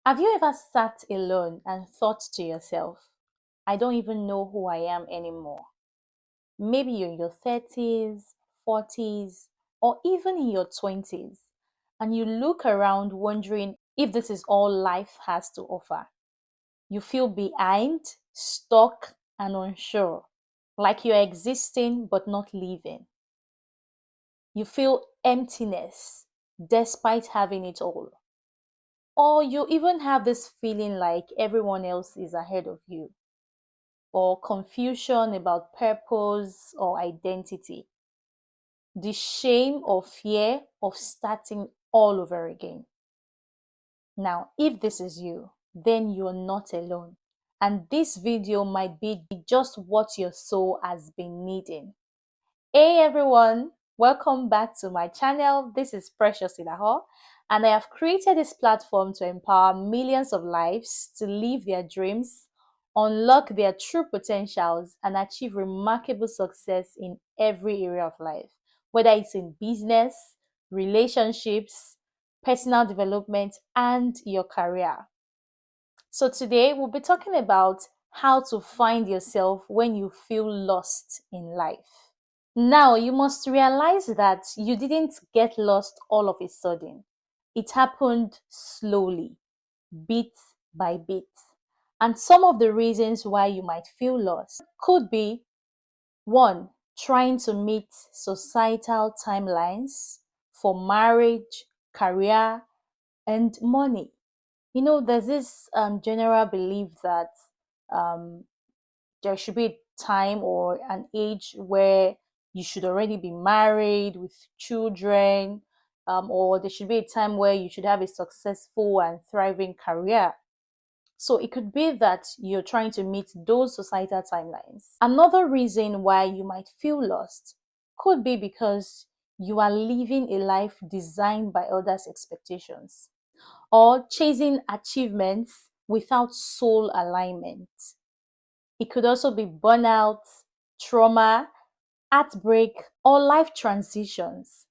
Have you ever sat alone and thought to yourself, I don't even know who I am anymore? Maybe you're in your 30s, 40s, or even in your 20s, and you look around wondering if this is all life has to offer. You feel behind, stuck, and unsure, like you're existing but not living. You feel emptiness despite having it all. Or you even have this feeling like everyone else is ahead of you, or confusion about purpose or identity, the shame or fear of starting all over again. Now, if this is you, then you're not alone. And this video might be just what your soul has been needing. Hey everyone, welcome back to my channel. This is Precious Idahor, and I have created this platform to empower millions of lives to live their dreams, unlock their true potentials, and achieve remarkable success in every area of life, whether it's in business, relationships, personal development, and your career. So today we'll be talking about how to find yourself when you feel lost in life. Now, you must realize that you didn't get lost all of a sudden. It happened slowly, bit by bit. And some of the reasons why you might feel lost could be one, trying to meet societal timelines for marriage, career, and money. There's this general belief that um, there should be a time or an age where you should already be married with children, or there should be a time where you should have a successful and thriving career. So it could be that you're trying to meet those societal timelines. Another reason why you might feel lost could be because you are living a life designed by others' expectations or chasing achievements without soul alignment. It could also be burnout, trauma, heartbreak, or life transitions.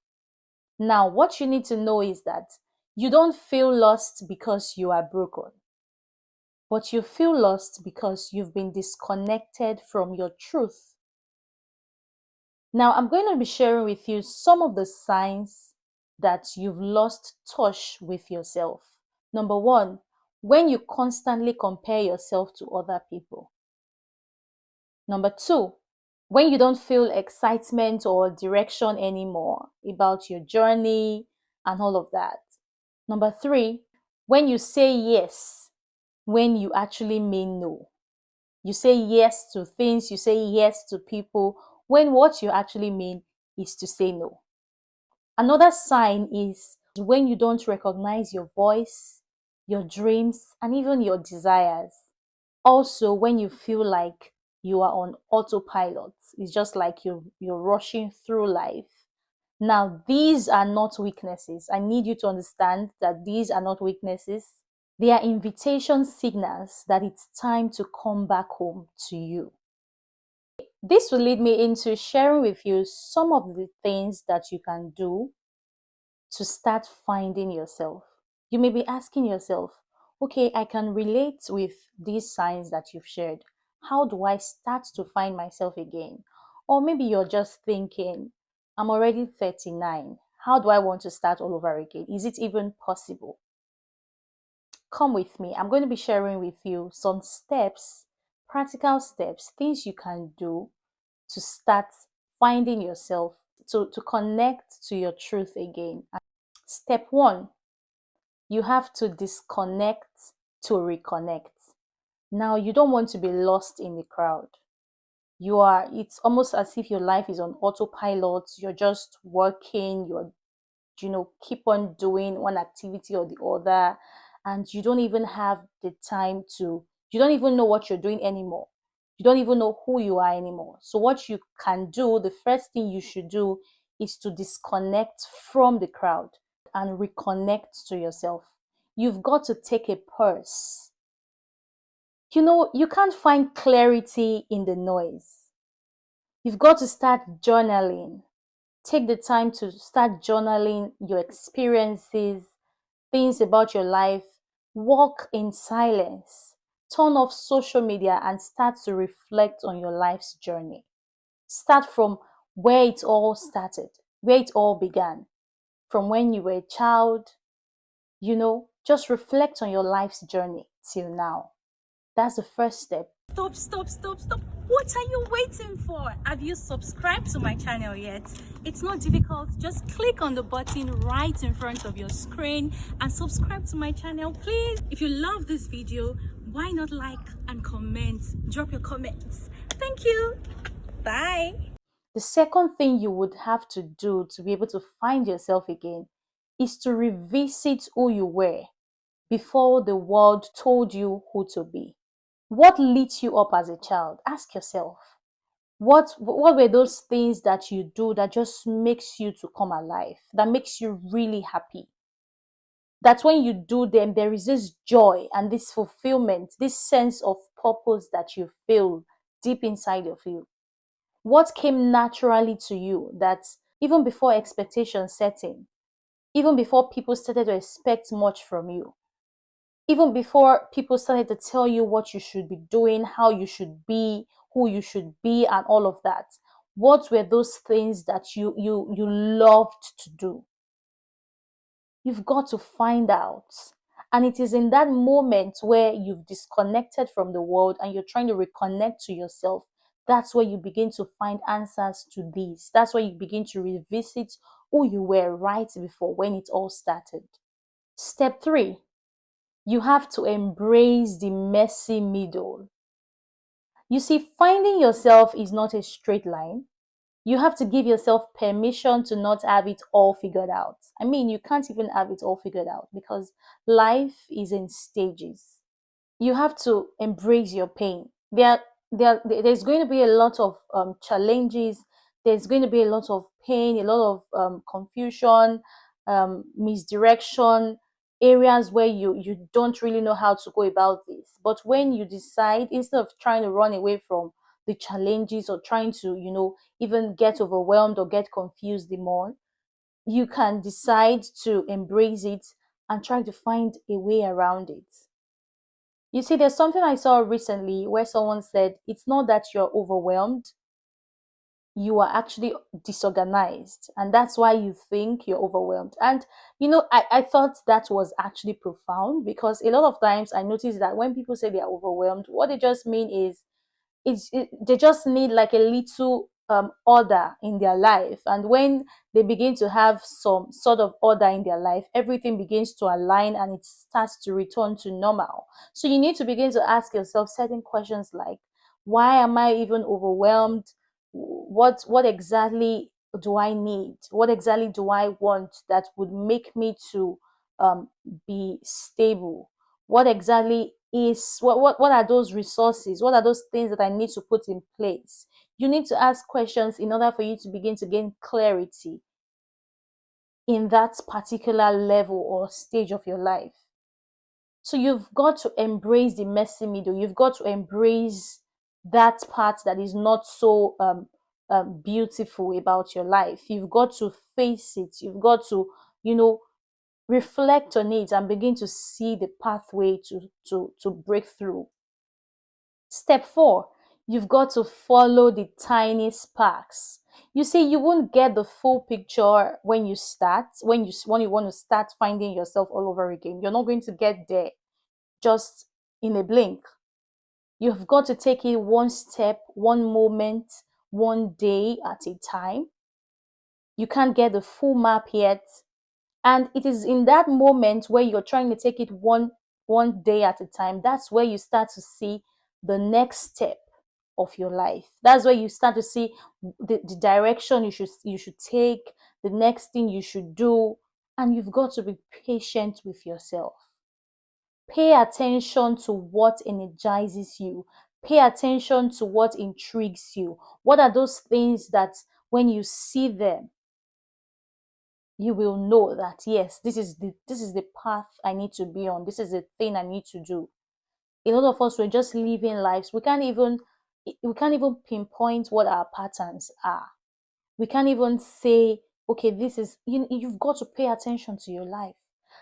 Now, what you need to know is that you don't feel lost because you are broken, but you feel lost because you've been disconnected from your truth. Now, I'm going to be sharing with you some of the signs that you've lost touch with yourself. Number one, when you constantly compare yourself to other people. Number two, when you don't feel excitement or direction anymore about your journey and all of that. Number three, when you say yes when you actually mean no. You say yes to things, you say yes to people when what you actually mean is to say no. Another sign is when you don't recognize your voice, your dreams, and even your desires. Also, when you feel like you are on autopilot, it's just like you're rushing through life. Now, these are not weaknesses. I need you to understand that these are not weaknesses. They are invitation signals that it's time to come back home to you. This will lead me into sharing with you some of the things that you can do to start finding yourself. You may be asking yourself, okay, I can relate with these signs that you've shared. How do I start to find myself again? Or maybe you're just thinking, I'm already 39. How do I want to start all over again? Is it even possible? Come with me. I'm going to be sharing with you some steps, practical steps, things you can do to start finding yourself, to connect to your truth again. Step one, you have to disconnect to reconnect. Now, you don't want to be lost in the crowd. It's almost as if your life is on autopilot. You're just working, keep on doing one activity or the other, and you don't even have the time you don't even know what you're doing anymore. You don't even know who you are anymore. So what you can do, the first thing you should do is to disconnect from the crowd and reconnect to yourself. You've got to take a pause. You can't find clarity in the noise. You've got to start journaling. Take the time to start journaling your experiences, things about your life, Walk in silence. Turn off social media and start to reflect on your life's journey. Start from where it all started, where it all began, from when you were a child, just reflect on your life's journey till now. That's the first step. Stop, stop, stop, stop. What are you waiting for? Have you subscribed to my channel yet? It's not difficult. Just click on the button right in front of your screen and subscribe to my channel, please. If you love this video, why not like and comment? Drop your comments. Thank you. Bye. The second thing you would have to do to be able to find yourself again is to revisit who you were before the world told you who to be. What lit you up as a child? Ask yourself. What were those things that you do that just makes you to come alive, that makes you really happy? That when you do them, there is this joy and this fulfillment, this sense of purpose that you feel deep inside of you. What came naturally to you that even before expectations set in, even before people started to expect much from you, even before people started to tell you what you should be doing, how you should be, who you should be, and all of that? What were those things that you loved to do? You've got to find out. And it is in that moment where you've disconnected from the world and you're trying to reconnect to yourself. That's where you begin to find answers to these. That's where you begin to revisit who you were right before when it all started. Step 3, you have to embrace the messy middle. You see, finding yourself is not a straight line. You have to give yourself permission to not have it all figured out. I mean, you can't even have it all figured out because life is in stages. You have to embrace your pain. There's going to be a lot of challenges. There's going to be a lot of pain, a lot of confusion, misdirection, areas where you don't really know how to go about this. But when you decide, instead of trying to run away from the challenges or trying to, even get overwhelmed or get confused the more, you can decide to embrace it and try to find a way around it. You see, there's something I saw recently where someone said it's not that you're overwhelmed, you are actually disorganized, and that's why you think you're overwhelmed. And I thought that was actually profound, because a lot of times I notice that when people say they are overwhelmed, what they just mean is they just need like a little order in their life, and when they begin to have some sort of order in their life, everything begins to align and it starts to return to normal. So you need to begin to ask yourself certain questions like, why am I even overwhelmed? What exactly do I need? What exactly do I want that would make me to um, be stable? What exactly is what are those resources? What are those things that I need to put in place? You need to ask questions in order for you to begin to gain clarity in that particular level or stage of your life. So you've got to embrace the messy middle. You've got to embrace that part that is not so beautiful about your life. You've got to face it. You've got to, reflect on it and begin to see the pathway to break through. Step 4, you've got to follow the tiny sparks. You see, you won't get the full picture when you start, when you want to start finding yourself all over again. You're not going to get there just in a blink. You've got to take it one step, one moment, one day at a time. You can't get the full map yet. And it is in that moment where you're trying to take it one day at a time, that's where you start to see the next step of your life. That's where you start to see the direction you should take, the next thing you should do. And you've got to be patient with yourself. Pay attention to what energizes you. Pay attention to what intrigues you. What are those things that when you see them, you will know that yes, this is the path I need to be on. This is the thing I need to do. A lot of us, we're just living lives. We can't even pinpoint what our patterns are. We can't even say, okay, this is you've got to pay attention to your life.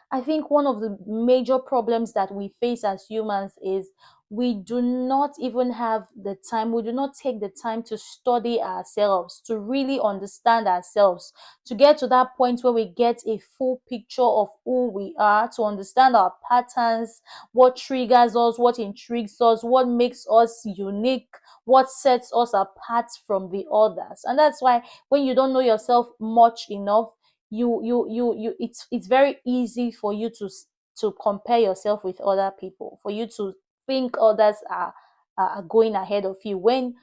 I think one of the major problems that we face as humans is we do not even have the time, we do not take the time to study ourselves, to really understand ourselves, to get to that point where we get a full picture of who we are, to understand our patterns, what triggers us, what intrigues us, what makes us unique, what sets us apart from the others. And that's why when you don't know yourself much enough, it's very easy for you to compare yourself with other people, for you to think others are going ahead of you when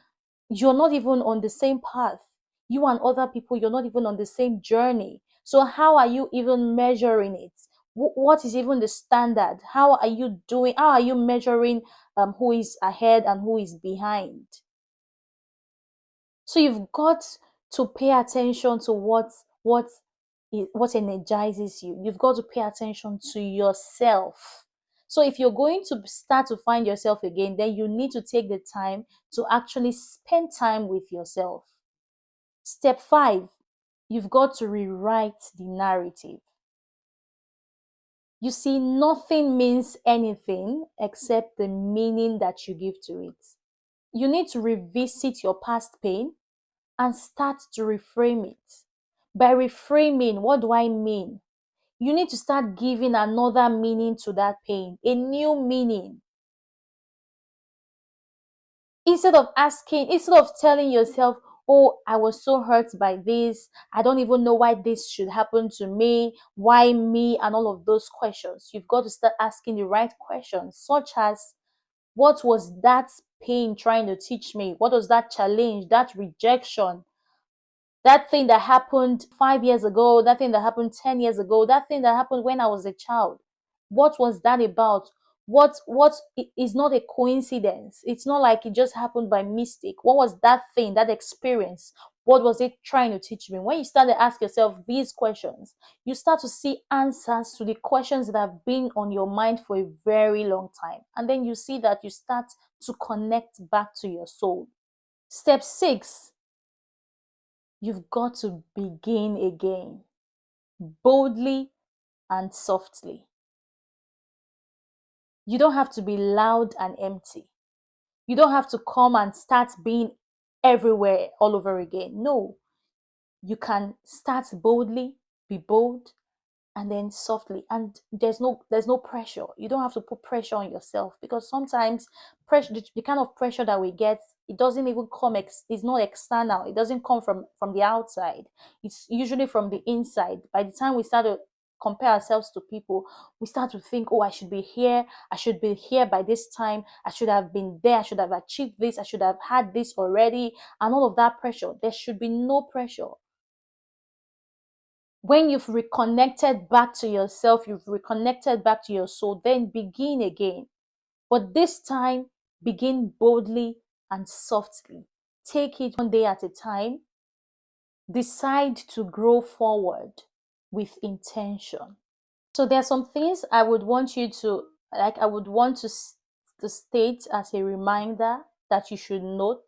you're not even on the same path. You and other people, you're not even on the same journey. So how are you even measuring it? What is even the standard? How are you doing? How are you measuring who is ahead and who is behind? So you've got to pay attention to what energizes you. You've got to pay attention to yourself. So if you're going to start to find yourself again, then you need to take the time to actually spend time with yourself. Step 5, you've got to rewrite the narrative. You see, nothing means anything except the meaning that you give to it. You need to revisit your past pain and start to reframe it. By reframing, what do I mean? You need to start giving another meaning to that pain, a new meaning. Instead of telling yourself, oh, I was so hurt by this, I don't even know why this should happen to me, why me, and all of those questions. You've got to start asking the right questions, such as, what was that pain trying to teach me? What was that challenge, that rejection? That thing that happened 5 years ago, that thing that happened 10 years ago, that thing that happened when I was a child. What was that about? What is not a coincidence. It's not like it just happened by mistake. What was that thing, that experience? What was it trying to teach me? When you start to ask yourself these questions, you start to see answers to the questions that have been on your mind for a very long time. And then you see that you start to connect back to your soul. Step 6, you've got to begin again, boldly and softly. You don't have to be loud and empty. You don't have to come and start being everywhere all over again. No, you can start boldly, be bold, and then softly. And there's no pressure. You don't have to put pressure on yourself, because sometimes pressure, the kind of pressure that we get, it doesn't even come it's not external. It doesn't come from the outside. It's usually from the inside. By the time we start to compare ourselves to people, we start to think, oh, I should be here, I should be here by this time, I should have been there, I should have achieved this, I should have had this already, and all of that pressure. There should be no pressure. When you've reconnected back to yourself, you've reconnected back to your soul, then begin again. But this time, begin boldly and softly. Take it one day at a time. Decide to grow forward with intention. So there are some things I would want you to, like, I would want to state as a reminder that you should note.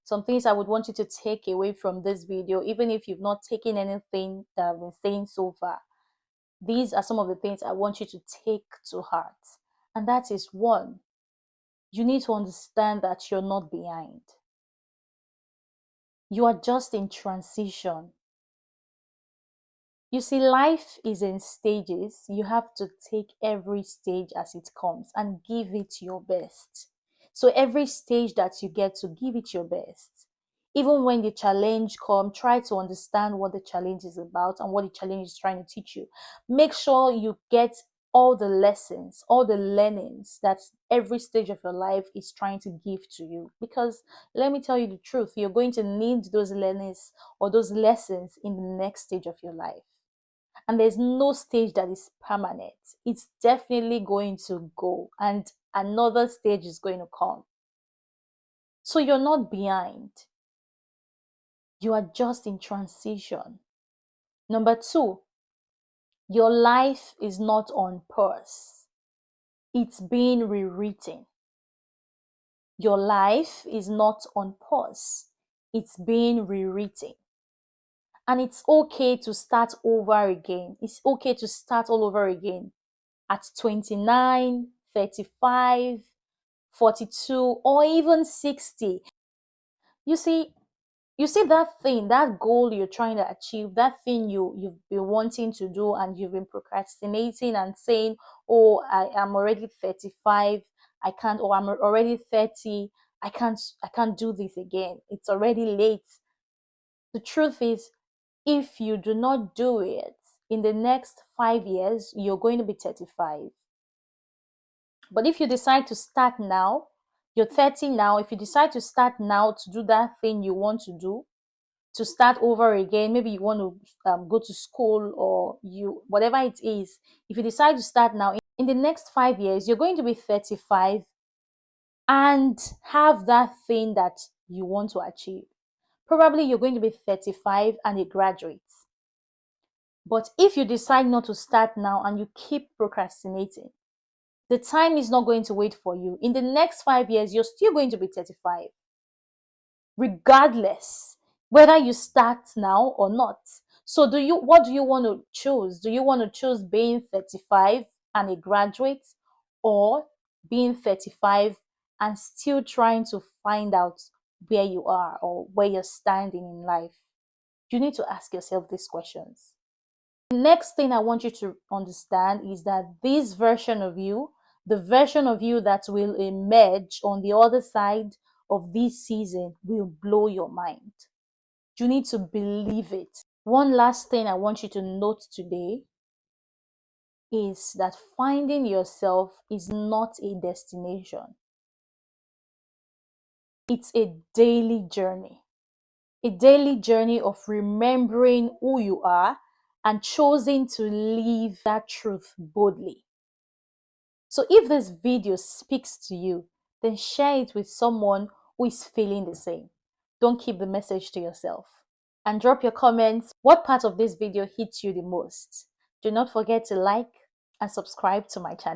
Some things I would want you to take away from this video, even if you've not taken anything that I've been saying so far. These are some of the things I want you to take to heart. And that is, one, you need to understand that you're not behind. You are just in transition. You see, life is in stages. You have to take every stage as it comes and give it your best. So every stage that you get to, give it your best. Even when the challenge comes, try to understand what the challenge is about and what the challenge is trying to teach you. Make sure you get all the lessons, all the learnings that every stage of your life is trying to give to you. Because let me tell you the truth, you're going to need those learnings or those lessons in the next stage of your life. And there's no stage that is permanent. It's definitely going to go, and another stage is going to come. So you're not behind. You are just in transition. Number 2, your life is not on pause. It's being rewritten. Your life is not on pause. It's being rewritten. And it's okay to start over again. It's okay to start all over again at 29, 35, 42, or even 60. You see, you see that thing, that goal you're trying to achieve, that thing you've been wanting to do and you've been procrastinating and saying, oh, I am already 35, I can't, or I'm already 30, I can't do this again. It's already late. The truth is, if you do not do it in the next 5 years, you're going to be 35. But if you decide to start now, you're 30 now, if you decide to start now to do that thing you want to do, to start over again, maybe you want to go to school, or you, whatever it is, if you decide to start now, in the next 5 years, you're going to be 35 and have that thing that you want to achieve. Probably you're going to be 35 and a graduate. But if you decide not to start now and you keep procrastinating, the time is not going to wait for you. In the next 5 years, you're still going to be 35, regardless whether you start now or not. So what do you want to choose? Do you want to choose being 35 and a graduate, or being 35 and still trying to find out where you are or where you're standing in life? You need to ask yourself these questions. The next thing I want you to understand is that this version of you, the version of you that will emerge on the other side of this season, will blow your mind. You need to believe it. One last thing I want you to note today is that finding yourself is not a destination. It's a daily journey. A daily journey of remembering who you are and choosing to live that truth boldly. So if this video speaks to you, then share it with someone who is feeling the same. Don't keep the message to yourself. And drop your comments. What part of this video hits you the most? Do not forget to like and subscribe to my channel.